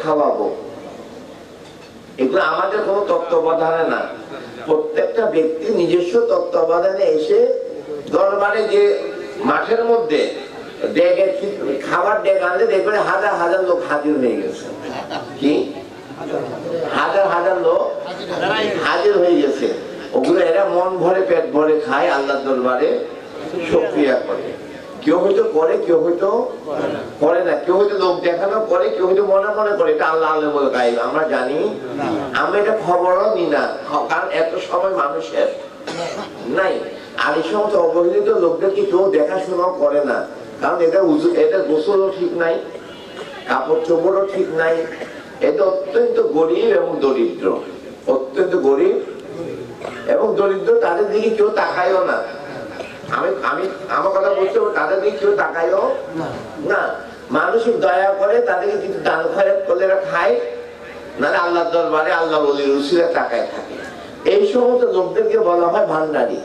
খাওয়াবো, এগুলো আমাদের কোনো তত্ত্বাবধানে না। প্রত্যেকটা ব্যক্তি নিজস্ব তত্ত্বাবধানে এসে দরবারে যে মাঠের মধ্যে খাবার ডেক আনলে দেখবে হাজার হাজার লোক হাজির হয়ে গেছে। কি হাজার হাজার লোক হাজির হয়ে গেছে। ওগুলো এরা মন ভরে পেট ভরে খায়, আল্লাহর দরবারে শুকরিয়া করে। কেউ হয়তো করে, কেউ হয়তো করে না, কেউ হয়তো লোক দেখানো করে, কেউ হয়তো মনে মনে করে এটা আল্লাহ আল্লাহ বলে গাই। আমরা জানি, আমরা এটা খবরও নি না, কারণ এত সময় মানুষের নাই। আর এই সমস্ত অবহেলিত লোকদেরকে কেউ দেখাশোনাও করে না, কারণ এটা গোসলও ঠিক নাই, কাপড় চোপড়ও ঠিক নাই। এটা অত্যন্ত গরিব এবং দরিদ্র, অত্যন্ত গরিব এবং দরিদ্র। তাদের দিকে কেউ তাকায়ও না। আমি আমার কথা বলতে, তাদের দিকে কেউ তাকায়ও না। মানুষের দয়া করে তাদেরকে কিছু দান খয়রাত করলে এরা খায়, নাহলে আল্লাহর দরবারে আল্লাহ ওলির উসিলায় তাকায় থাকে। এই সমস্ত লোকদেরকে বলা হয় ভান্ডারী।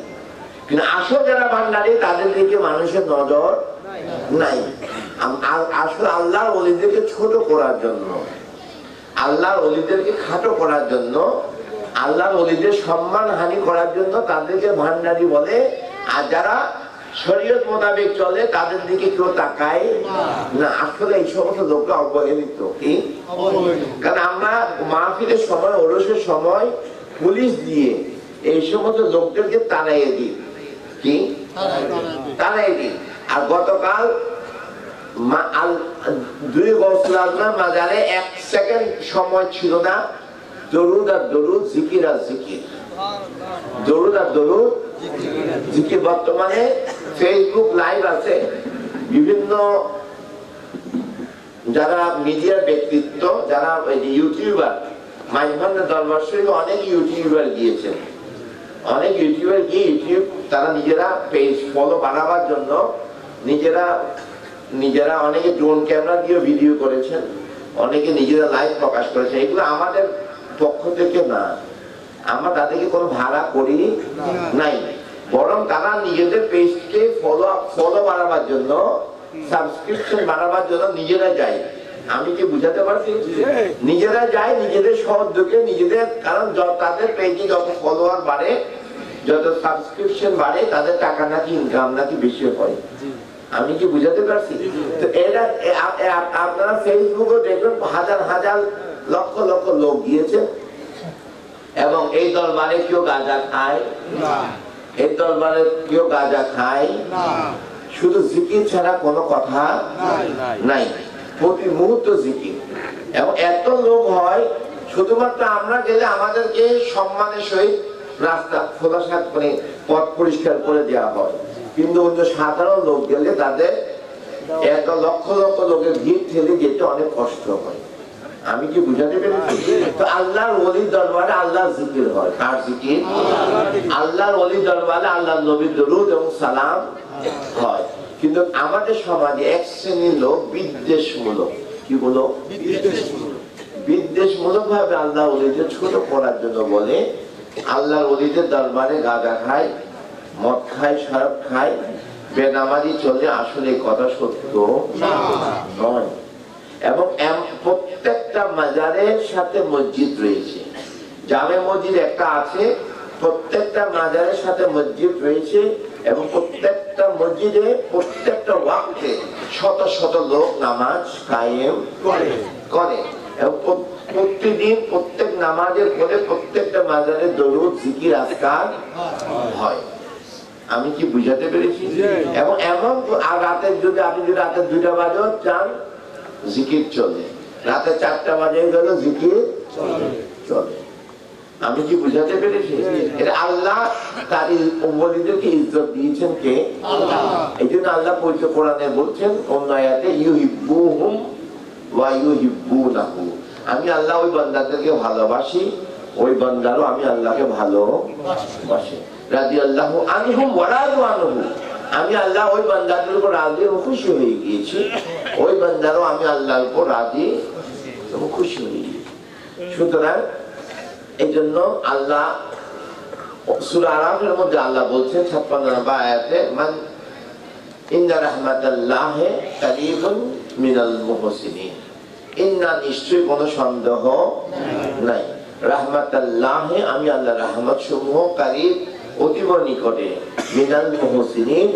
কিন্তু আসল যারা ভান্ডারী তাদের দিকে মানুষের নজর নাই। আসলে আল্লাহর ওলিদেরকে ছোট করার জন্য, আল্লাহর ওলিদেরকে খাটো করার জন্য, আল্লাহর ওলিদের সম্মান হানি করার জন্য তাদেরকে ভান্ডারী বলে। আর যারা শরীয়ত মোতাবেক চলে তাদের দিকে কেউ তাকায় না। আসলে এই সমস্ত লোকরা অবহেলিত। কি কারণ আমরা মাহফিলের সময়, ওরসের সময় পুলিশ দিয়ে এই সমস্ত লোকদেরকে তাড়াইয়ে দিই। কি তাড়াইয়ে দিই। আর গতকাল 2 গৌসুল আজমের মাজারে 1 সেকেন্ড সময় ছিল না। দরুদ আর দরুদ, জিকির আর জিকির, দরুদ আর দরুদ জিকির। বর্তমানে ফেসবুক লাইভ আছে, বিভিন্ন যারা মিডিয়ার ব্যক্তিত্ব, যারা ইউটিউবার, মাইজভান্ডার দরবার শরীফে অনেক ইউটিউবার গিয়েছেন। অনেক ইউটিউবার গিয়ে ইউটিউব তারা নিজেরা পেজ ফলো বাড়াবার জন্য নিজেরা অনেকে ড্রোন ক্যামেরা দিয়ে ভিডিও করেছেন, অনেকে নিজেরা লাইভ প্রকাশ করেছেন। এগুলো আমাদের পক্ষ থেকে না, আমরা তাদেরকে কোনো ভাড়া করি নাই, বরং তারা নিজেদের পেজকে ফলো বাড়াবার জন্য, সাবস্ক্রিপশন বাড়াবার জন্য নিজেরা যায়। আমি কি বুঝাতে পারছি? নিজেরা যায় নিজেদের সহযোগে, নিজেদের, কারণ তাদের পেজে যত ফলোয়ার বাড়ে, যত সাবস্ক্রিপশন বাড়ে, তাদের টাকা নাকি ইনকাম নাকি বেশি হয়। আমি কি বুঝাতে পারছি? তো এটা আপনারা ফেসবুকে দেখবেন হাজার হাজার লক্ষ লক্ষ লোক গিয়েছে এবং এই দরবারে কেউ গাঁজা খায় না, এই দরবারে কেউ গাঁজা খায় না। শুধু জিকির ছাড়া কোনো কথা নাই, প্রতি মুহূর্ত জিকির। এবং এত লোক হয়, শুধুমাত্র আমরা গেলে আমাদেরকে সম্মানের সহিত রাস্তা খোলাসাত করে পথ পরিষ্কার করে দেওয়া হয়, কিন্তু অন্য সাধারণ লোক গেলে তাদের এত লক্ষ লক্ষ লোকের ভিড় ঠেলে যেতে অনেক কষ্ট হয়। আমি কি বুঝাতে পেরেছি? তো আল্লাহর ওলির দরবারে আল্লাহর জিকির হয়। কার জিকির? আল্লাহর ওলির দরবারে আল্লাহর নবীর দরুদ এবং সালাম হয়। কিন্তু আমাদের সমাজে এক শ্রেণীর লোক বিদ্বেষমূলক, কি বলো, বিদ্বেষমূলক ভাবে আল্লাহ ওলিদের ছোট করার জন্য বলে আল্লাহর ওলিদের দরবারে গাঁজা খায়, মদ খায়, শরাব খায়, বেনামাজি চলে। আসলে কথা সত্য নয়। এবং প্রত্যেকটা মাজারের সাথে মসজিদ রয়েছে, জামে মসজিদ একটা আছে, প্রত্যেকটা মাজারের সাথে মসজিদ রয়েছে এবং প্রত্যেকটা মসজিদে প্রত্যেকটা ওয়াক্তে শত শত লোক নামাজ কায়েম করে এবং প্রতিদিন প্রত্যেক নামাজের পরে প্রত্যেকটা মাজারে দরুদ, জিকির, আজকার হয়। আমি কি বুঝাতে পেরেছি? এবং এমন রাতের, যদি আপনি যদি রাতের 2টা বাজে চান, জিকির চলে, রাতে 4টা বাজে গেল জিকির চলে। আমি কি বুঝাতে পেরেছি? এটা আল্লাহ তার উম্মতিদেরকে ইজ্জত দিয়েছেন কে? এই জন্য আল্লাহ পবিত্র কোরআনে বলছেন অন্য আয়াতে, ইউহিব্বুহুম ওয়া ইউহিব্বুনাহু, আমি আল্লাহ ওই বান্দাদেরকে ভালোবাসি, ওই বান্দারও আমি আল্লাহকে ভালোবাসি। রাদিয়াল্লাহু আনহুম ওয়া রাদু আনহু, আমি আল্লাহ ওই বান্দাদের উপর রাজি ও খুশি হয়ে গিয়েছি, ওই বান্দারও আমি আল্লাহর উপর রাজি ও খুশি হয়ে গিয়েছি। সুতরাং এই জন্য আল্লাহ সূরা আরাফের মধ্যে আল্লাহ বলছেন 56 নম্বর আয়াতে, মান ইন্না রাহমাতাল্লাহি কারীবুন মিনাল মুহসিনিন, ইন্না নিশ্চয়ই কোনো সন্দেহ নাই, রাহমাতাল্লাহি আমি আল্লাহ রহমত সমূহ কারীব অতীব নিকটে, মিনাল মুহসিনিন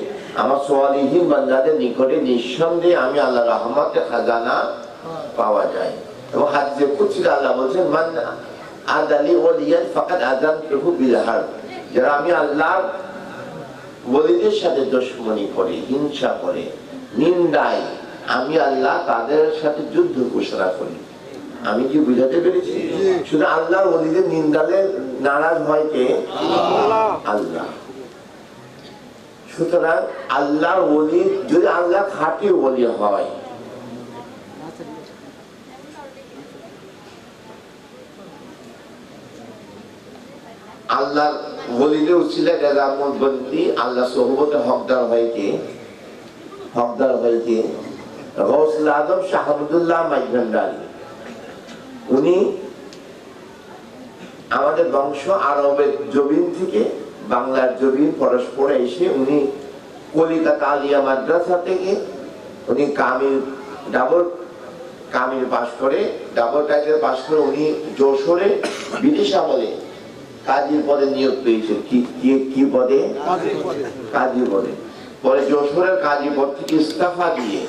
আমার সালিহিন বান্দাদের নিকটে নিঃসন্দেহে আমি আল্লাহ রহমতের খাজানা পাওয়া যায়। এবং হাদিসে কুদসিতে আল্লাহ বলেছেন মান আদালি ওলিয়ান ফাকাদ আযানতুহু বিল হারব, যারা আমি আল্লাহর ওলিদের সাথে দুশমনি করে, হিংসা করে, নিন্দায়, আমি আল্লাহ তাদের সাথে যুদ্ধ ঘোষণা করি। আমি কি বুঝাতে পেরেছি? শুধু আল্লাহর ওলিদের নিন্দালে নারাজ হয় কে? আল্লাহ। সুতরাং আল্লাহর ওলি যদি আল্লাহ খাঁটি ওলি হয়, আল্লাহর ওলিদের উসিলায় রেজামত বন্দি আল্লাহ সোহবতে হকদার হয় কে? হকদার হয় কে? গৌসুল আজম শাহ আব্দুল্লাহ মাইজভান্ডারী, উনি আমাদের বংশ আরবের জমিন থেকে বাংলার জমিন পরস্পরে এসে উনি কলিকাতা আলিয়া মাদ্রাসা থেকে উনি কামিল পাশ করে, ডাবল টাইটেল পাশ করে উনি যশোরে ব্রিটিশ আমলে কাজীর পদে নিয়োগ পেয়েছেন। কি পদে? কাজী পদে। পরে যশোরের কাজী পদ থেকে ইস্তফা দিয়ে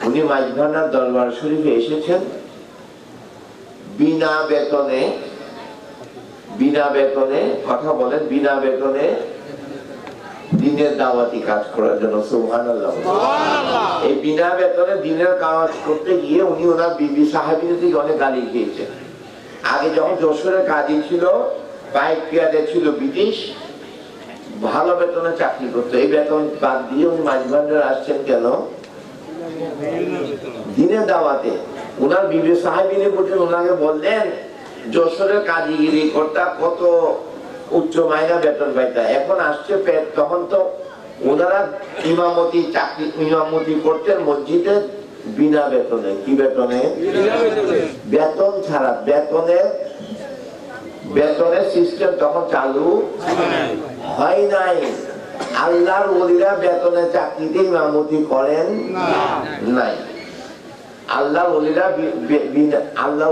উনি মাইজভান্ডার দরবার শরীফে এসেছেন বিনা বেতনে, কথা বলেন, বিনা বেতনে দিনের দাওয়াতি কাজ করার জন্য। সুবহানাল্লাহ। এই বিনা বেতনে দিনের কাজ করতে গিয়ে উনি ওনার বিবি সাহাবীদের থেকে অনেক গালি খেয়েছেন। আগে যখন যশোরের কাজী ছিল, পাইক পিয়াদে ছিল ব্রিটিশ, ভালো বেতনে চাকরি করতো। এই বেতন বাদ দিয়ে উনি মাইজভান্ডার আসছেন কেন? দিনের দাওয়াতে। উনার বিবি সাহাবীরা পর্যন্ত ওনাকে বললেন যশোরের কাজীগিরি করতা, কত উচ্চ মাইনা বেতন পাইতা, এখন আসছে পেট। তখন তো ওনারা ইমামতি করতেন মসজিদে বিনা বেতনে। কি বেতনে? বেতন ছাড়া। বেতনের সিস্টেম তখন চালু হয় নাই। আল্লাহর ওলিরা বেতনে চাকরিতে ইমামতি করেন নাই। আল্লাহ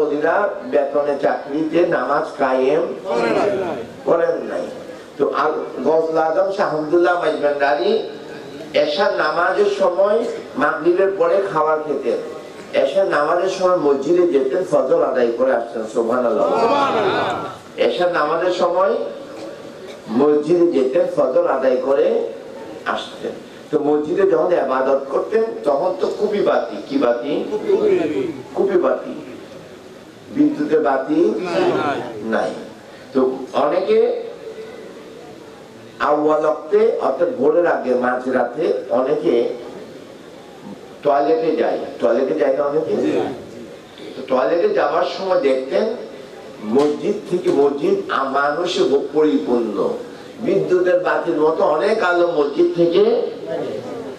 ওলিরা বেতনে চাকরিতে নামাজ কায়েম করেন নাই। তো গৌসুল আজম শাহ আব্দুল্লাহ মাইজভান্ডারী এশার নামাজের সময়, মাগরিবের পরে খাবার খেতেন, এশার নামাজের সময় মসজিদে যেতেন, ফজর আদায় করে আসতেন। সুবহানাল্লাহ। এশার নামাজের সময় মসজিদে যেতেন, ফজর আদায় করে আসতেন। তো মসজিদে যখন ইবাদত করতেন তখন তো কুপি বাতি, কি বাতি? কুপি বাতি, বিদ্যুতের বাতি নাই। তো অনেকে আউয়াল ওয়াক্তে অর্থাৎ ভোরের আগে মাঝরাতে অনেকে টয়লেটে যায় না অনেকে? টয়লেটে যাওয়ার সময় দেখতেন মসজিদ মানুষে পরিপূর্ণ, বিদ্যুতের বাতির মতো অনেক আলো মসজিদ থেকে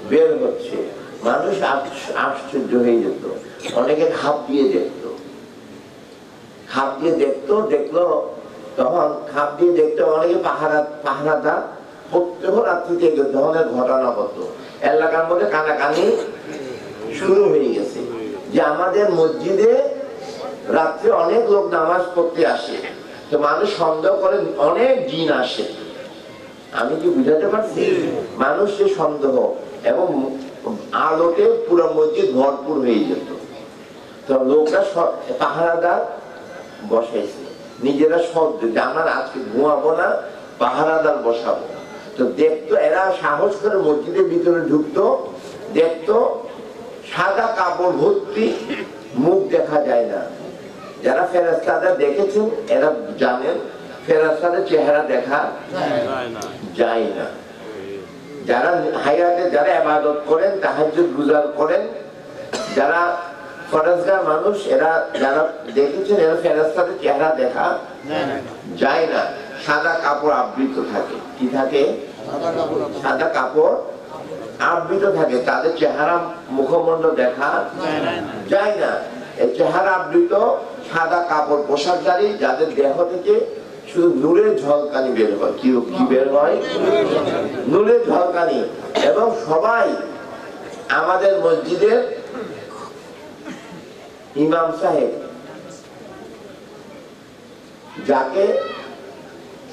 বের হচ্ছে। মানুষ আশ্চর্য হয়ে যেত। অনেকে খাপ দিয়ে দেখতো, তখন খাপ দিয়ে দেখতো অনেকে পাহারাদার প্রত্যেক রাত্রিতে এই ধরনের ঘটনা হতো। এলাকার মধ্যে কানাকানি শুরু হয়ে গেছে যে আমাদের মসজিদে রাত্রে অনেক লোক নামাজ পড়তে আসে, তো মানুষ সন্দেহ করে অনেক জিন আসে। আমি কি বুঝাতে পারছি? মানুষের সন্দেহ এবং আলোতে পুরো মসজিদ ভরপুর হয়ে যেত। তো লোকরা পাহারাদার বসাইছে, নিজেরা সব যে আমার আজকে ঘুমাবো না, পাহারাদার বসাবো। তো দেখতো এরা সাহস করে মসজিদের ভিতরে ঢুকতো, দেখতো সাদা কাপড় ভর্তি, মুখ দেখা যায় না। যারা ফেরেশতাদের দেখেছেন এরা জানেন ফেরেশতাদের চেহারা দেখা যায় না। যারা হায়াতে যারা ইবাদত করেন, তাহাজ্জুদ গুজার করেন, যারা ফরজগার মানুষ, এরা যারা দেখেছেন এরা ফেরেশতাদের চেহারা দেখা যায় না। সাদা কাপড় আবৃত থাকে। কি থাকে? সাদা কাপড় আবৃত থাকে, তাদের চেহারা মুখমণ্ডল দেখা যায় না। এই চেহারা আবৃত সাদা কাপড় পোশাকধারী, যাদের দেহ থেকে শুধু নূরের ঝলকানি বের হয়। কি বের হয়? নূরের ঝলকানি। এবং সবাই আমাদের মসজিদের ইমাম সাহেব, যাকে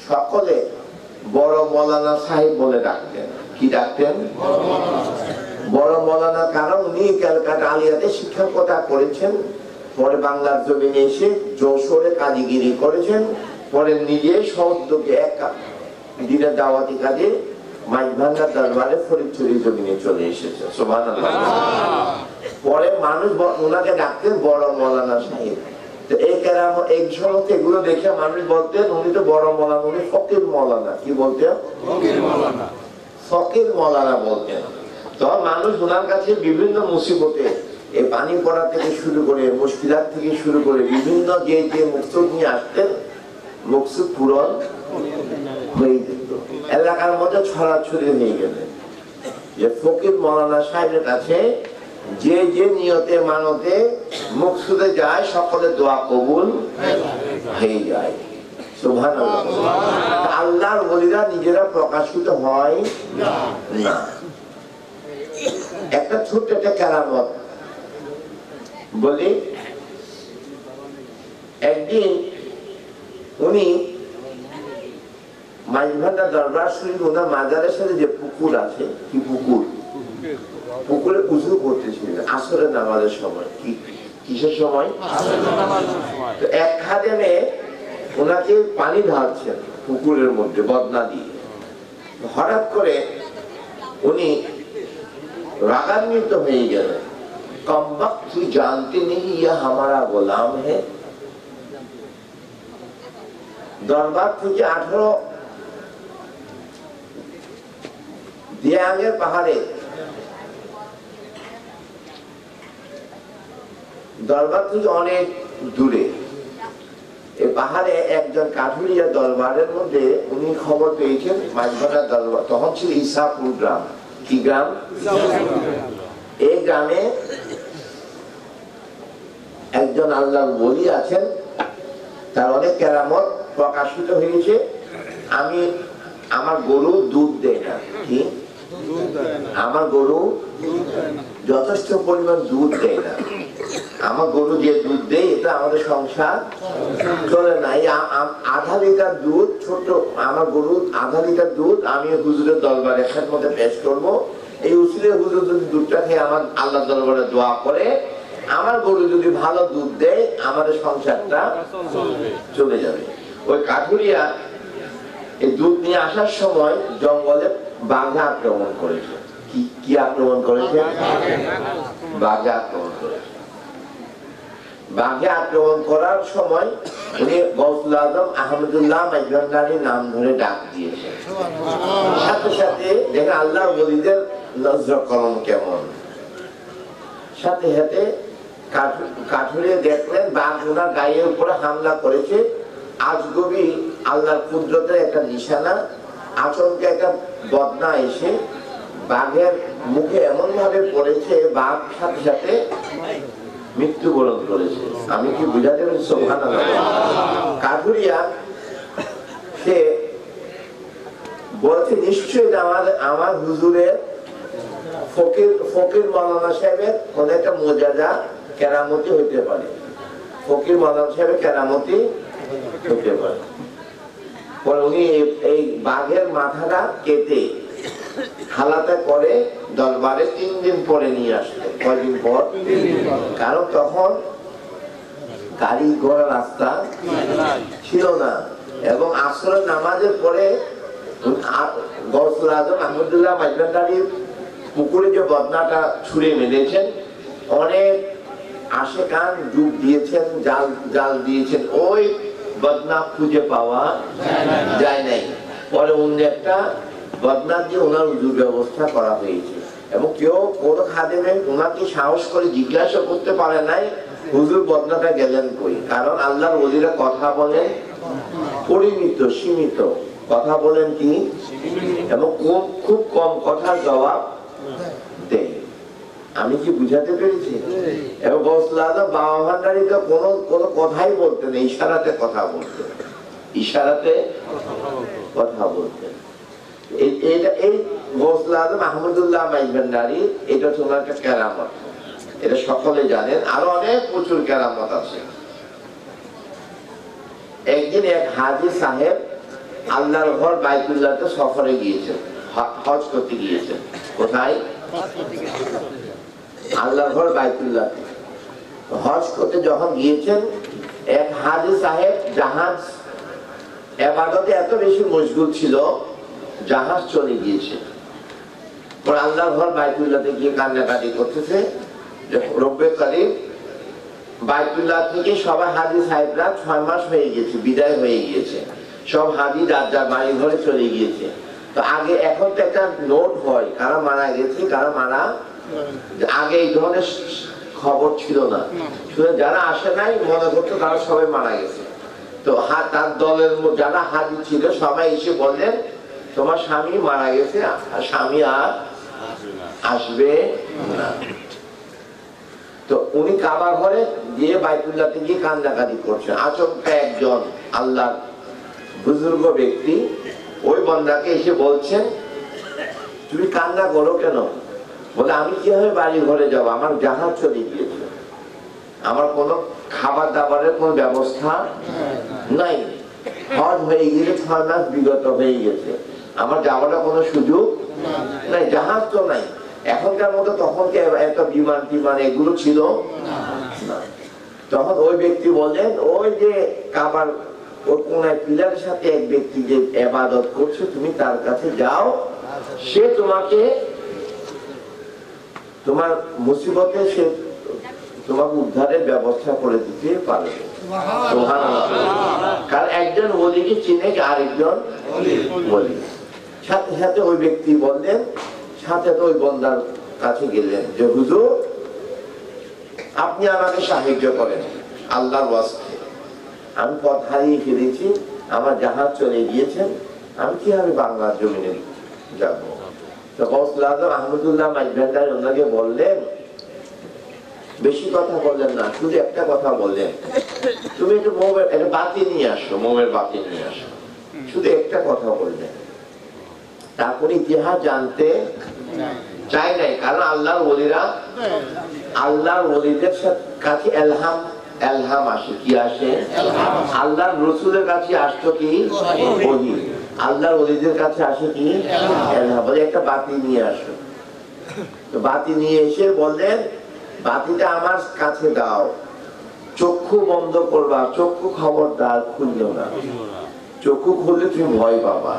সকলে বড় মৌলানা সাহেব বলে ডাকতেন। কি ডাকতেন? বড় মৌলানা। কারণ উনি ক্যালকাটা আলিয়াতে শিক্ষকতা করেছেন, পরে বাংলার জমিনে এসে যশোরে কাজীগিরি করেছেন, পরে নিজে সহযোগে এক দিনের দাওয়াতি কাজে মাইজভান্ডার দরবারে ফরিদপুরের জমিনে চলে এসেছে। সুবহানাল্লাহ। পরে মানুষ ওনাকে ডাকতেন বড় মৌলানা সাহেব। এই কেরাম এই সমস্ত এগুলো দেখে মানুষ বলতেন উনি তো বড় মৌলানা, উনি ফকির মৌলানা। কি বলতেন? ফকির মৌলানা বলতেন। তো মানুষ ওনার কাছে বিভিন্ন মুসিবতে, এই পানি পড়া থেকে শুরু করে, মুশকিলাত থেকে শুরু করে বিভিন্ন যে যে মকসুদ নিয়ে আসতেন, মকসুদ পূরণ হয়ে যেত। এলাকার মধ্যে ছড়াছড়ি হয়ে গেলেন যে ফকির মৌলানা সাহেবের কাছে যে যে নিয়তে মানতে মকসুদে যায় সকলে দোয়া কবুল হয়ে যায়। সুবহানাল্লাহ। আল্লাহর ওলিরা নিজেরা প্রকাশিত হয় না। একটা ছোট্ট একটা কেরামত বলি। একদিন উনি মাইজভান্ডার দরবার শরীফ, ওনার মাজারের সাথে যে পুকুর আছে, কি পুকুর, পুকুরে উযু করতেছিলেন আসরের নামাজের সময়। কিসের সময়? এক খাদেমে ওনাকে পানি ঢালছেন পুকুরের মধ্যে বদনা দিয়ে। হঠাৎ করে উনি রাগান্বিত হয়ে গেলেন। কম वक्त তুই জানতে নেই ইয়া হামারা গোলাম হে। দরবার থেকে 18 দিয়াঙের পাহাড়ে, দরবার থেকে অনেক দূরে এই পাহাড়ে একজন কাঠুরিয়া দরবারের মধ্যে উনি খবর পেয়েছেন মাইজভান্ডার দরবার। তখন ছিল ইসাপুর গ্রাম। কি গ্রাম? এই গ্রামে একজন আল্লাহর ওলি আছেন, তার অনেক কেরামত প্রকাশিত হয়েছে। আমার গরু দুধ দেয় না। কি? আমার গরু যথেষ্ট পরিমাণ দুধ দেয় না। আমার গরু যে দুধ দেয় এটা আমাদের সংসার চলে না। আধা লিটার দুধ, ছোট আমার গরু আধা লিটার দুধ আমি হুজুরের দরবারে খেদমতে পেশ করব। এই উসিলে হুজুর যদি দুধটা খেয়ে আমার আল্লাহ দরবারে দোয়া করে, আমার গরু যদি ভালো দুধ দেয় আমাদের সংসারটা চলে যাবে। ওই কাঠুরিয়া এই দুধ নিয়ে আসার সময় জঙ্গলে বাঘে আক্রমণ করেছে। কি আক্রমণ করেছে? বাঘে আক্রমণ করেছে। বাঘে আক্রমণ করার সময় উনি গৌসুল আজম আহমদুল্লাহ মাইজভান্ডারীর নাম ধরে ডাক দিয়েছেন। সাথে সাথে দেখেন আল্লাহর ওলিদের নজর করম কেমন। সাথে সাথে কাঠুরিয়া দেখলেন বাঘ ওনার গায়ের উপরে হামলা করেছে। আজগবি আল্লাহর কুদরতের একটা নিশানা। আচমকে একটা বদনা এসে বাঘের মুখে এমন ভাবে পড়েছে, বাঘ সাথে সাথে মৃত্যুবরণ করেছে। আমি কি বুঝাতে পারছি? সুবহানাল্লাহ। কাঠুরিয়া সে বলছে নিশ্চয়ই আমার হুজুরের ফকির মৌলানা সাহেবের কোন একটা মুজাজা কেরামতি হইতে পারে। ফকির মৌলানা সাহেবের কেরামতি হইতে পারে। পরে উনি এই বাঘের মাথাটা কেটে হালাতে করে দরবারে 3 দিন পরে নিয়ে আসতেন। কয়দিন পর? কারণ তখন গাড়ি ঘোড়া রাস্তা ছিল না, এবং আসরের নামাজের পরে গৌসুল আজম আহমদুল্লাহ মাইজভান্ডারীর পুকুরে যে বদনাটা ছুঁড়ে মেরেছেন, অনেক আশেকান ডুব দিয়েছেন, জাল দিয়েছেন, ওই বদনা খুঁজে পাওয়া যায় নাই। পরে অন্য একটা বদনা দিয়ে ওনার উজুর ব্যবস্থা করা হয়েছে। এবং কেউ কোন খাদেমে ওনাকে সাহস করে জিজ্ঞাসা করতে পারে নাই হুজুর বদনাটা গেলেন কই। কারণ আল্লাহর ওলিরা কথা বলেন পরিমিত, সীমিত কথা বলেন কি, এবং খুব কম কথার জবাব দেয়। আমি কি বুঝাতে পেরেছি? এবং গৌসুল আজম বাবা ভান্ডারী তো কোনো কথাই বলতেন, ইশারাতে কথা বলতেন, ইশারাতে কথা বলতেন। এই গৌসুল আজম আহমদুল্লাহ মাইজভান্ডারী, এটা হচ্ছে ওনার একটা কেরামত। এটা সকলে জানেন। আরো অনেক প্রচুর কেরামত আছে। একদিন এক হাজী সাহেব আল্লাহর ঘর বাইতুল্লাহতে সফরে গিয়েছেন, হজ করতে গিয়েছেন। কোথায়? আল্লাহর ঘর বাইতুল্লাহতে হজ করতে যখন গিয়েছেন, এক হাজী সাহেব জাহাজ ইবাদতে এত বেশি মশগুল ছিল, জাহাজ চলে গিয়েছে। পরে আল্লাহর ঘর বাইতুল্লাহতে গিয়ে কান্নাকাটি করতেছে। রব্বে কারিম বাইতুল্লাহ থেকে সবাই হাজী সাহেবরা 6 মাস হয়ে গেছে, বিদায় হয়ে গিয়েছে। সব হাজী যার বাড়ি ঘরে চলে গিয়েছে। তো আগে এখন তো একটা নোট হয় কারা মারা গেছে, কারা মারা, আগে এই ধরনের খবর ছিল না। শুধু যারা আসে নাই মনে করতো তারা সবাই মারা গেছে। তো তার দলের যারা হাজী ছিল সবাই এসে বললেন তোমার স্বামী মারা গেছে, স্বামী আর আসবে না। তো উনি কাবা ঘরে গিয়ে বাইতুল্লাহতে গিয়ে কান্নাকাটি করছেন। আচমকা একজন আল্লাহর বুজুর্গ ব্যক্তি ওই বান্দাকে এসে বলছেন তুমি কান্না করো কেন? বলে আমি কিভাবে বাড়ি ঘরে যাবো, আমার জাহাজ চলে গিয়েছে, আমার কোনো খাবার দাবারের কোনো ব্যবস্থা নাই, হজ হয়ে গিয়ে 6 মাস বিগত হয়ে গেছে, আমার যাওয়ার কোনো সুযোগ নাই, জাহাজ তো নাই। এখনকার মতো তখন এত বিমান টিমান এগুলো ছিল না। তখন ওই ব্যক্তি বললেন ওই যে কাবার ওই কোনায় পিলারের সাথে এক ব্যক্তি যে ইবাদত করছে তুমি তার কাছে যাও, সে তোমাকে তোমার মুসিবতে সে তোমাকে উদ্ধারের ব্যবস্থা করে দিতে পারবে। কারণ একজন ওলিকে চিনে আরেকজন ওলি। সাথে সাথে ওই ব্যক্তি বললেন, সাথে তো ওই বন্দার কাছে গেলেন যে হুজুর আপনি আমাকে সাহায্য করেন আল্লাহর ওয়াস্তে, আমি পথ হারিয়ে ফেলেছি, আমার জাহাজ চলে গিয়েছেন, আমি কিভাবে বাংলার জমিনে যাব? তো গৌসুল আজম আহমদুল্লাহ মাইজভান্ডারী ওনাকে বললেন, বেশি কথা বললেন না, শুধু একটা কথা বললেন, তুমি একটু মোমের একটা বাতি নিয়ে আসো, মোমের বাতি নিয়ে আসো, শুধু একটা কথা বললেন। তারপরে ইতিহাস জানতে চাই নাই, কারণ আল্লাহর ওলিরা আল্লাহর ওলিদের কাছে এলহাম আসে। কি আসে? আল্লাহর রসুলের কাছে আসতো কি ওহী, আল্লাহর ওলিদের কাছে আসে কি এলহাম। বলে একটা বাতি নিয়ে আসো। তো বাতি নিয়ে এসে বললেন বাতিটা আমার কাছে দাও, চক্ষু বন্ধ করবা, চক্ষু খবরদার খুললো না, চক্ষু খুললে তুমি ভয় পাবা।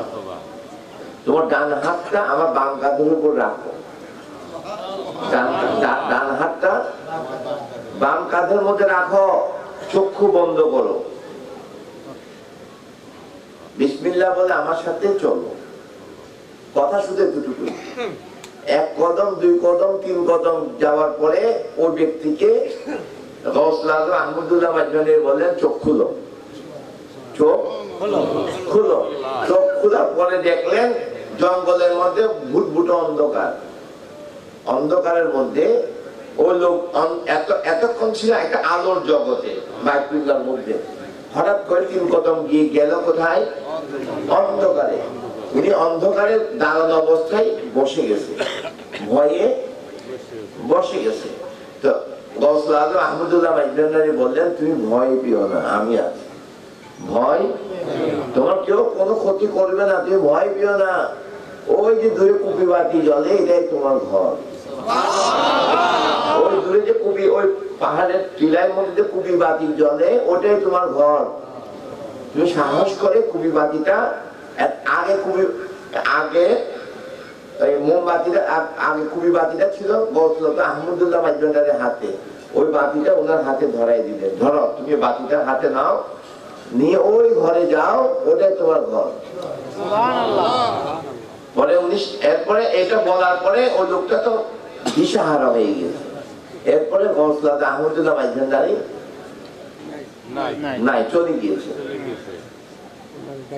তোমার ডান হাতটা আমার বাম কাঁধের উপর রাখো, ডান হাতটা বাম কাঁধের মধ্যে রাখো, চক্ষু বন্ধ করো, বিসমিল্লাহ বলে আমার সাথে চলো। কথা শুধু দুটুকু, 1 কদম 2 কদম 3 কদম যাওয়ার পরে ওই ব্যক্তিকে গৌসুল আজম আহমদুল্লাহ মাইজভান্ডারী বললেন চোখ খুলো, চোখ খুলো। চোখ খোলার পরে দেখলেন জঙ্গলের মধ্যে ভুটভুট অন্ধকার, অন্ধকারের মধ্যে ওই লোক এতক্ষণ ছিল একটা আলোর জগতে বাইতুল্লাহর মধ্যে। হঠাৎ করে 3 কদম গিয়ে গেল কোথায়? অন্ধকারে। উনি অন্ধকারে দাঁড়ানো অবস্থায় বসে গেছে, ভয়ে বসে গেছে। তো গৌসুল আজম আহমদুল্লাহ মাইজভান্ডারী বললেন তুমি ভয় পেও না, আমি আছি, ভয় তোমার কেউ কোনো ক্ষতি করবে না, তুমি ভয় পেও না। ওই যে দূরে কুপি বাতি জ্বলে এটাই তোমার ঘর, ওই দূরে যে কুপি ওই পাহাড়ের টিলার মধ্যে কুপি বাতি জ্বলে ওটাই তোমার ঘর। তুমি সাহস করে কুপি বাতিটা আগে মোমবাতিটা আগে কুপি বাতিটা ছিল গৌসুল আহমদুল্লাহ মাইজভান্ডারীর হাতে, ওই বাতিটা ওনার হাতে ধরাই দিলেন, ধরো তুমি বাতিটা হাতে নাও, নিয়ে ওই ঘরে যাও, ওটাই তোমার ঘর। পরে এরপরে এটা বলার পরে ওই লোকটা তো দিশাহারা হয়ে গেছে। এরপরে গৌসুল আজম আহমদুল্লাহ মাইজভান্ডারী নাই, চলে গিয়েছে।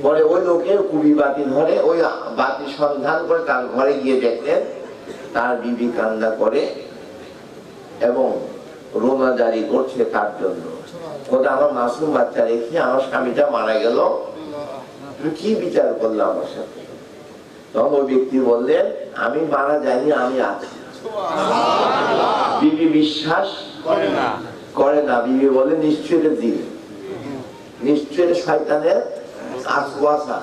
পরে ওই লোকের কুবি বাতি ধরে ওই বাতি সন্ধান করে তার ঘরে গিয়ে দেখলেন তার বিবি কান্না করে এবং রোনা জারি করছে তার জন্য, ওটা আমার মাসুম বাচ্চা রেখে আমার স্বামীটা মারা গেল, তুমি কি বিচার করলো আমার সাথে? তখন ওই ব্যক্তি বললেন আমি মারা যাইনি, আমি আছি। বিবি বিশ্বাস করে না। বিবি বলে নিশ্চয়ই এটা জিন, নিশ্চয়ই শয়তানের আসওয়াসা।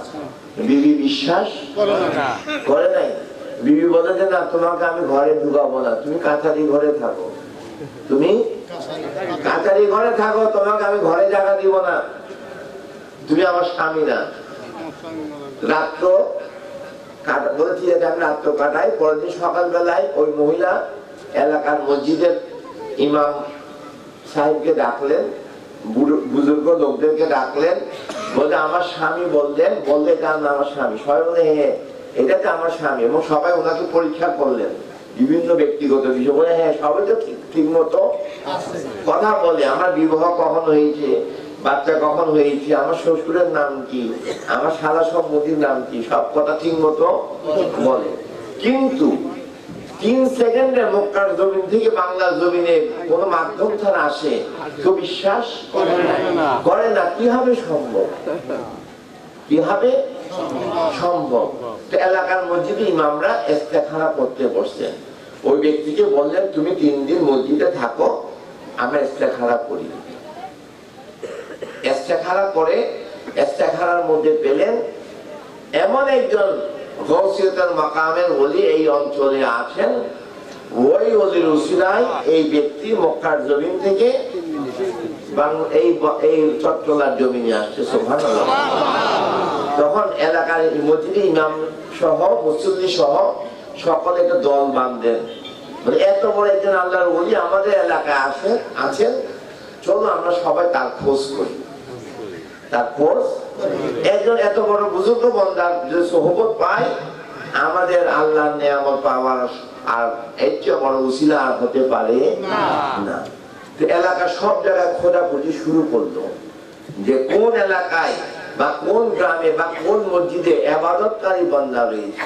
বিবি বিশ্বাস করে নাই। বিবি বলে যে না, তোমাকে আমি ঘরে ঢুকাবো না, তুমি কাছারি ঘরে থাকো, তুমি কাছারি ঘরে থাকো, তোমাকে আমি ঘরে জায়গা দিব না, তুমি আমার স্বামী না। রাত্র বলে ঠিক আছে, আমি রাত্র কাটাই। পরের দিন সকালবেলায় ওই মহিলা এলাকার মসজিদের ইমাম সাহেবকে ডাকলেন, বুজুর্গ লোকদেরকে ডাকলেন, বলে আমার স্বামী বললেন, বললে এটা আমার স্বামী। সবাই বলে হ্যাঁ এটা তো আমার স্বামী। এবং সবাই ওনাকে পরীক্ষা করলেন বিভিন্ন ব্যক্তিগত বিষয়, বলে হ্যাঁ সবাই তো ঠিক মতো কথা বলে, আমার বিবাহ কখন হয়েছে, বাচ্চা কখন হয়েছে, আমার শ্বশুরের নাম কি, আমার শালা সম্মতির নাম কি, সব কথা ঠিক মতো বলে। কিন্তু 3 সেকেন্ডে মক্কার জমিন থেকে বাংলার জমিনে কোন মাধ্যম ছাড়া আসে, কেউ বিশ্বাস করে না। কিভাবে সম্ভব, কিভাবে সম্ভব? এলাকার মসজিদে ইমামরা ইস্তেখারা করতে বসছেন। ওই ব্যক্তিকে বললেন তুমি 3 দিন মসজিদে থাকো, আমরা ইস্তেখারা করি। ইস্তেখারা করে ইস্তেখারার মধ্যে পেলেন এমন একজন গৌসিয়তের মাকামের ওলি এই অঞ্চলে আছেন। ওই ওলির উসিলায় এই ব্যক্তি মক্কার জমিন থেকে এই চট্টলার জমিনে আসছে। সুবহানাল্লাহ। তখন এলাকার মসজিদে ইমাম সহ মুসল্লি সহ সকলে একটা দল বাঁধলেন, মানে এত বড় একজন আল্লাহর ওলি আমাদের এলাকায় আছেন, চলো আমরা সবাই তার খোঁজ করি। তার খোঁজ একজন এত বড় বুজুর্গ বান্দার যে সোহবত পায়, আমাদের আল্লাহর নিয়ামত পাওয়ার আর এর চেয়ে বড় উসিলা আর হতে পারে না। তো এলাকার সব জায়গায় খোঁজাখুঁজি শুরু করলো যে কোন এলাকায় বা কোন গ্রামে বা কোন মসজিদে ইবাদতকারী বান্দা রয়েছে।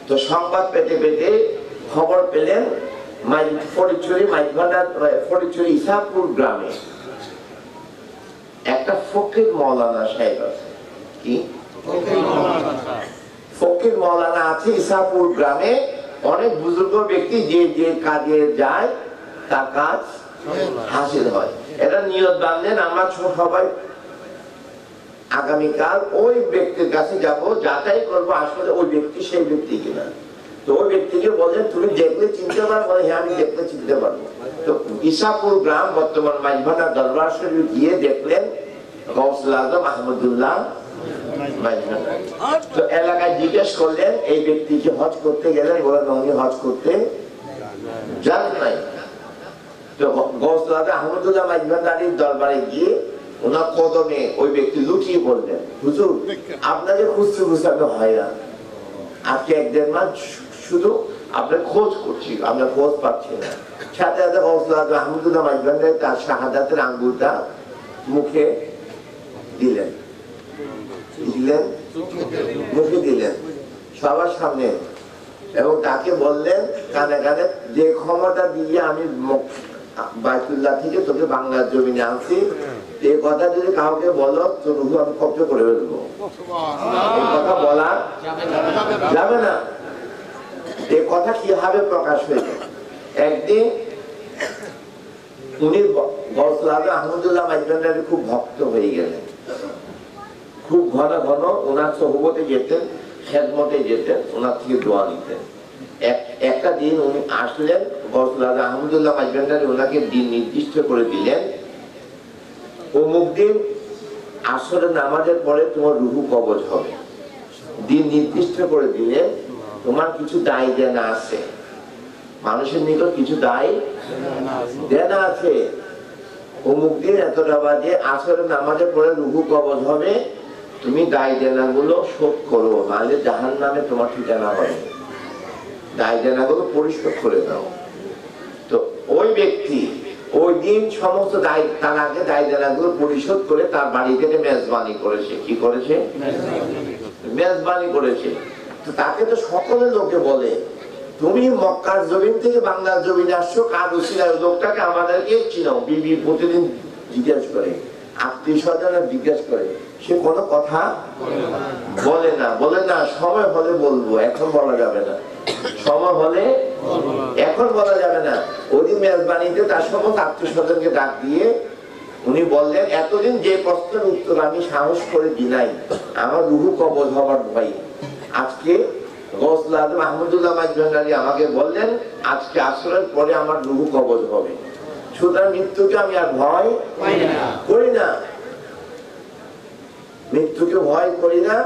তো সংবাদ পেতে পেতে খবর পেলেন ফটিকছড়ি ইসাপুর গ্রামে একটা ফকির মৌলানা সাহেব আছে। কি ফকির মৌলানা আছে ইসাপুর গ্রামে। অনেক বুজুর্গ ব্যক্তি যে যে কাজে যায় তার কাজ হাসিল হয়। এটা নিয়ত বাঁধলেন, আমরা সবাই আগামীকাল ওই ব্যক্তির কাছে যাব, যাচাই করবো আসলে ওই ব্যক্তি সেই ব্যক্তি কিনা। তো ওই ব্যক্তিকে বললেন তুমি দেখলে চিনতে পারবো? হ্যাঁ আমি দেখলে চিনতে পারবো। তো ইসাপুর গ্রাম বর্তমান মাইজভান্ডার দরবার শরীফ গিয়ে দেখলেন গৌসুল আজম আহমদুল্লাহ মাইজভান্ডার। তো এলাকায় জিজ্ঞেস করলেন এই ব্যক্তি কি হজ করতে গেলেন? বলেন উনি হজ করতে যান নাই। তো গৌসুল আজম আহমদুল্লাহ মাইজভান্ডারির দরবারে গিয়ে ওনার কদমে ওই ব্যক্তি লুটিয়ে পড়লেন, হুজুর আপনাকে খুঁজতে খুঁজতে হয় না, আজকে 1-1.5 মাস শুধু আপনার খোঁজ করছি, আমরা খোঁজ পাচ্ছি না। সাথে সাথে আহমদুল্লাহ মাইজভান্ডারি তার শাহাদাতের আঙ্গুলটা মুখে দিলেন, মুখে দিলেন সবার সামনে, এবং তাকে বললেন কানে কানে যে ক্ষমতা দিয়ে আমি বাইতুল্লাহ থেকে তোকে বাংলার জমিনে আনছি, এই কথা যদি কাউকে বলো তো রুহু আমি কব্জ করে ফেলবো। এই কথা বলা যাবে না। এই কথা কিভাবে প্রকাশ হয়েছে? একদিন উনি গৌসুল আজম আহমদুল্লাহ মাইজভান্ডারি খুব ভক্ত হয়ে গেলেন, খুব ঘন ঘন ওনার সোহবতে যেতেন, খেদমতে যেতেন, ওনার থেকে দোয়া নিতেন। একটা দিন উনি আসলেন, গৌসুল আজম আহমদুল্লাহ মাইজভান্ডারি ওনাকে দিন নির্দিষ্ট করে দিলেন, অমুক দিন আসরের নামাজের পরে তোমার রুহু কবজ হবে। দিন নির্দিষ্ট করে দিলেন, তোমার কিছু দায় দেনা আছে, মানুষের নিকট কিছু দায় দেনা আছে, অমুক দিন এতটা বাজে আসরের নামাজের পরে রুহু কবজ হবে, তুমি দায় দেনা গুলো শোধ করো, নাহলে জাহান্নামে তোমার ঠিকানা হবে, দায় দেনা গুলো পরিশোধ করে দাও। তো ওই ব্যক্তি ওই দিন সমস্ত দায়, তার আগে দায় দেনা গুলো পরিশোধ করে তার বাড়ি থেকে মেজবানি করেছে। কি করেছে? মেজবানি করেছে। তো তাকে তো সকলের লোকে বলে তুমি মক্কার জমিন থেকে বাংলার জমিনে আসছো, কার উসিলায় লোকটাকে আমাদেরকে চিনাও। বিবি প্রতিদিন জিজ্ঞেস করে, আত্মীয় স্বজনে জিজ্ঞেস করে, সে কোনো কথা বলে না। সময় হলে বলবো, এখন বলা যাবে না, সময় হলে এখন বলা যাবে না। ওই মেজবানিতে তার সমস্ত আত্মীয় স্বজনকে ডাক দিয়ে উনি বললেন, এতদিন যে প্রশ্নের উত্তর আমি সাহস করে দিনাই, আমার রুহু কবজ হবার ভয়, আজকে গৌসুল আজম আহমদুল্লাহ মাইজভান্ডারী আমাকে বললেন আজকে আসরের পরে আমার রুহু কবজ হবে, সুতরাং মৃত্যুকে আমি আর ভয় করি না, মৃত্যুকে ভয় করি না।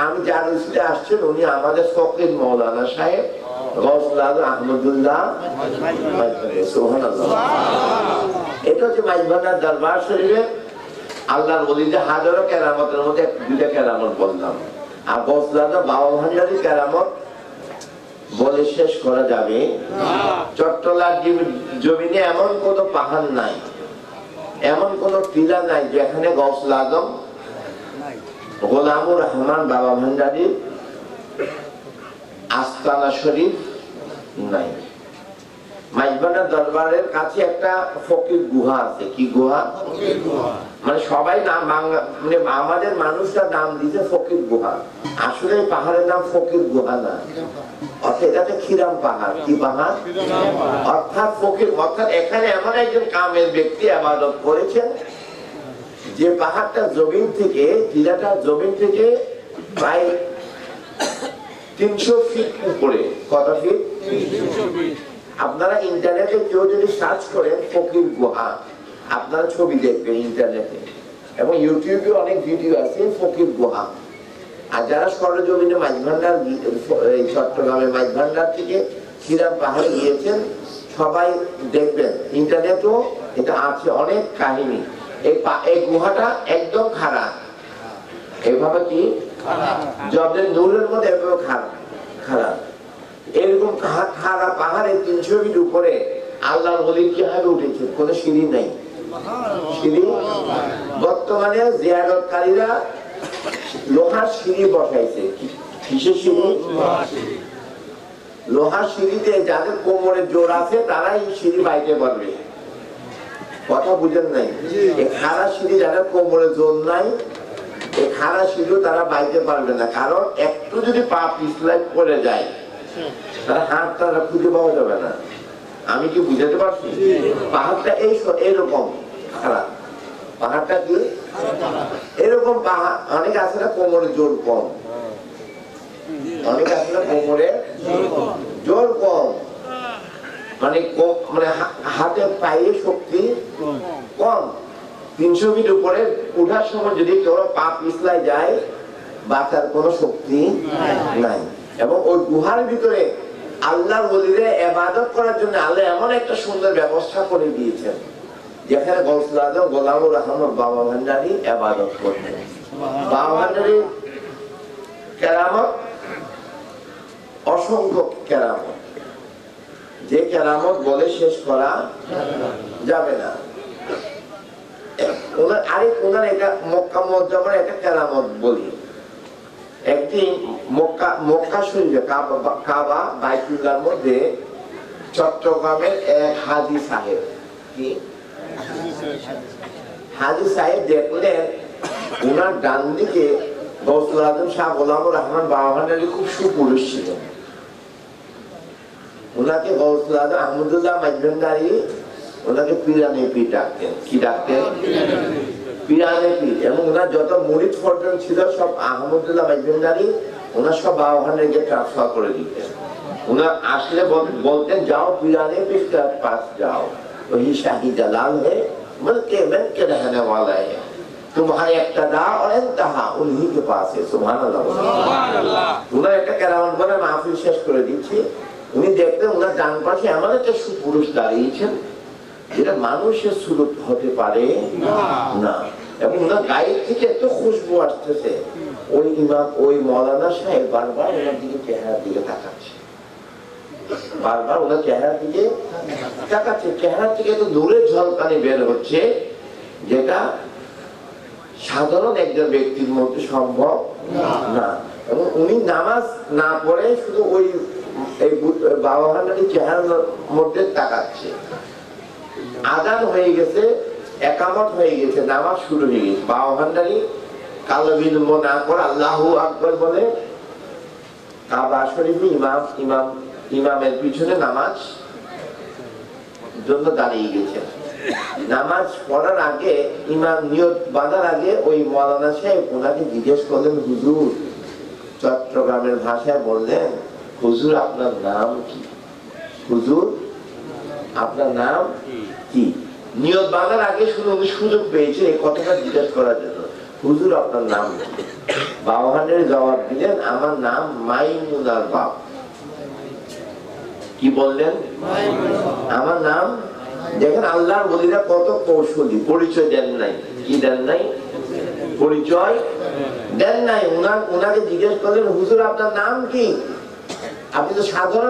আমি যার উচিতে আসছেন উনি আমাদের ফকির মৌলানা সাহেব গৌসুল আজম আহমদুল্লাহ মাইজভান্ডারী। সুবহানাল্লাহ। এটা হচ্ছে মাইজভান্ডার দরবার শরীফের আল্লাহর ওলিদের হাজারো কেরামতের মধ্যে দুইটা কেরামত বললাম। আর গৌসুল আজম বাবা ভান্ডারী কেরামত বলে শেষ করা যাবে। চট্টলার জমিনে এমন কোন পাহাড় নাই, এমন কোন টিলা নাই যেখানে গৌসুল আজম গোলামুর রহমান বাবা ভান্ডারীর আস্তানা শরীফ নাই। মাইজভান্ডার দরবারের কাছে একটা ফকির গুহা আছে। কি গুহা? মানে সবাই নাম মানে আমাদের মানুষরা নাম দিতে ফকির গুহা, আসলে পাহাড়ের নাম ফকির গুহা না, অর্থাৎ এটাতে খিরাম পাহাড়। কি পাহাড়? অর্থাৎ ফকির, অর্থাৎ এখানে এমন একজন কামেল ব্যক্তি ইবাদত করেছেন যে পাহাড়টা জমিন থেকে, টিলাটা জমিন থেকে প্রায় 300 ফিট উপরে। কত ফিট? আপনারা ইন্টারনেটে কেউ যদি সার্চ করেন ফকির গুহা, আপনারা ছবি দেখবেন ইন্টারনেটে, এবং ইউটিউবে অনেক ভিডিও আছে ফকির গুহা। আর যারা সরজমিনে মাইজভান্ডার, চট্টগ্রামে মাইজভান্ডার থেকে খিরাম পাহাড়ে গিয়েছেন সবাই দেখবেন, ইন্টারনেটও এটা আছে অনেক কাহিনী। এই গুহাটা একদম খারাপ, এইভাবে কি জবের নূরের মধ্যে এভাবে খারাপ। এরকম খারাপ পাহাড়ে 300 ফিট উপরে আল্লাহর ওলি কিভাবে উঠেছে? কোনো সিঁড়ি নেই, সিঁড়ি। বর্তমানে জিয়ারতকারীরা লোহার সিঁড়ি বসাইছে। কিসের সিঁড়ি? লোহার সিঁড়িতে যাদের কোমরে জোর আছে তারাই সিঁড়ি বাইতে পারবে। কথা বুঝেন নাই? এই খাড়া সিঁড়ি যাদের কোমরে জোর নাই, এই খাড়া সিঁড়িও তারা বাইতে পারবে না, কারণ একটু যদি পা পিছলাই পড়ে যায় তারা হাত তারা খুঁজে পাওয়া যাবে না। আমি কি বুঝাতে পারছি? পাহাড়টা এইরকম খারাপ। পাহাড়টা কি এরকম? পাহাড় অনেক আছে না কোমরে জোর কম, অনেক আছে না কোমরে জোর কম, মানে হাতে পায়ে শক্তি কম। 300 ফিট উপরে উঠার সময় যদি কেউ পা পিছলাই যায় বাঁচার কোনো শক্তি নাই। এবং ওই গুহার ভিতরে আল্লাহর ওলিরে ইবাদত করার জন্য আল্লাহ এমন একটা সুন্দর ব্যবস্থা করে দিয়েছেন যেখানে গৌসুল আজম গোলামুর রহমান বাবা ভান্ডারী ইবাদত করতেন। বাবা ভান্ডারীর কেরামত অসংখ্য কেরামত, যে কেরামত বলে শেষ করা যাবে না। ওনার এটা মক্কা মুআজ্জামার একটা কেরামত বলি। একদিন মক্কা শরীফে কাবা বাইতুল্লাহর মধ্যে চট্টগ্রামের এক হাজী সাহেব, কি হাজী সাহেব দেখলেন ওনার ডান দিকে গৌসুল আজম শাহ গোলামুর রহমান বাবা ভান্ডারী খুব সুপুরুষ ছিলেন। ওনাকে গৌসুল আজম আহমদুল্লাহ মাইজভান্ডারী ওনাকে পিরানে পীর ডাকতেন। কি ডাকতেন? পিরানে পীর। এবং ওনার যত মুরিদ ফরজন ছিল সব আহমদুল্লাহ মাইজভান্ডারী ওনার সব বাবা ভান্ডারীকে ট্রান্সফার করে দিতেন। ওনার আসলে বলতেন যাও পিরানে পীর के पास जाओ, वही शाही जलाल है, मिलके मिलके रहने वाला है, तुम्हारा इब्तिदा और इंतहा उन्हीं के पास है। सुभान अल्लाह। ওনার একটা কেরামত বলে মাহফিল শেষ করে দিচ্ছি। উনি দেখতেন ওনার ডান পাশে এমন একটা সুপুরুষ দাঁড়িয়েছেন যেটা মানুষের সুরত হতে পারে না, এবং ওনার গায়ে থেকে এত খুশবু আসতেছে। ওই ইমাম, ওই মৌলানা সাহেব বারবার ওনার দিকে চেহারার দিকে তাকাচ্ছে, বারবার ওনার চেহারার দিকে তাকাচ্ছে। চেহারা থেকে তো নূরের ঝলকানি বের হচ্ছে যেটা সাধারণ একজন ব্যক্তির মধ্যে সম্ভব না। এবং উনি নামাজ না পড়ে শুধু ওই বাবা ভান্ডারী চেহারার মধ্যে তাকাচ্ছে। আযান হয়ে গেছে, একামত হয়ে গেছে, নামাজ শুরু হয়ে গেছে। বাবা ভান্ডারী কালো বিলম্ব না করে আল্লাহু আকবার বলে কাবা শরীফে ইমাম ইমামের পিছনে নামাজ জন্য দাঁড়িয়ে গেছেন। নামাজ পড়ার আগে, ইমাম নিয়ত বাঁধার আগে ওই মৌলানা সাহেব ওনাকে জিজ্ঞেস করলেন, হুজুর, চট্টগ্রামের ভাষায় বললেন, হুজুর আপনার নাম কি? হুজুর আপনার নাম কি? নিয়ত বাঁধার আগে শুধু উনি সুযোগ পেয়েছে এই কথাটা জিজ্ঞেস করার জন্য, হুজুর আপনার নাম কি? বাবাহানের জবাব দিলেন, আমার নাম মাইমুনার বাপ। কি বললেন? আমার নাম। দেখেন আল্লাহর ওলিরা কত কৌশলী, পরিচয় দেন নাই। কি দেন নাই? পরিচয় দেন নাই। উনাকে জিজ্ঞেস করলেন, হুজুর আপনার নাম কি? আপনি তো সাধারণ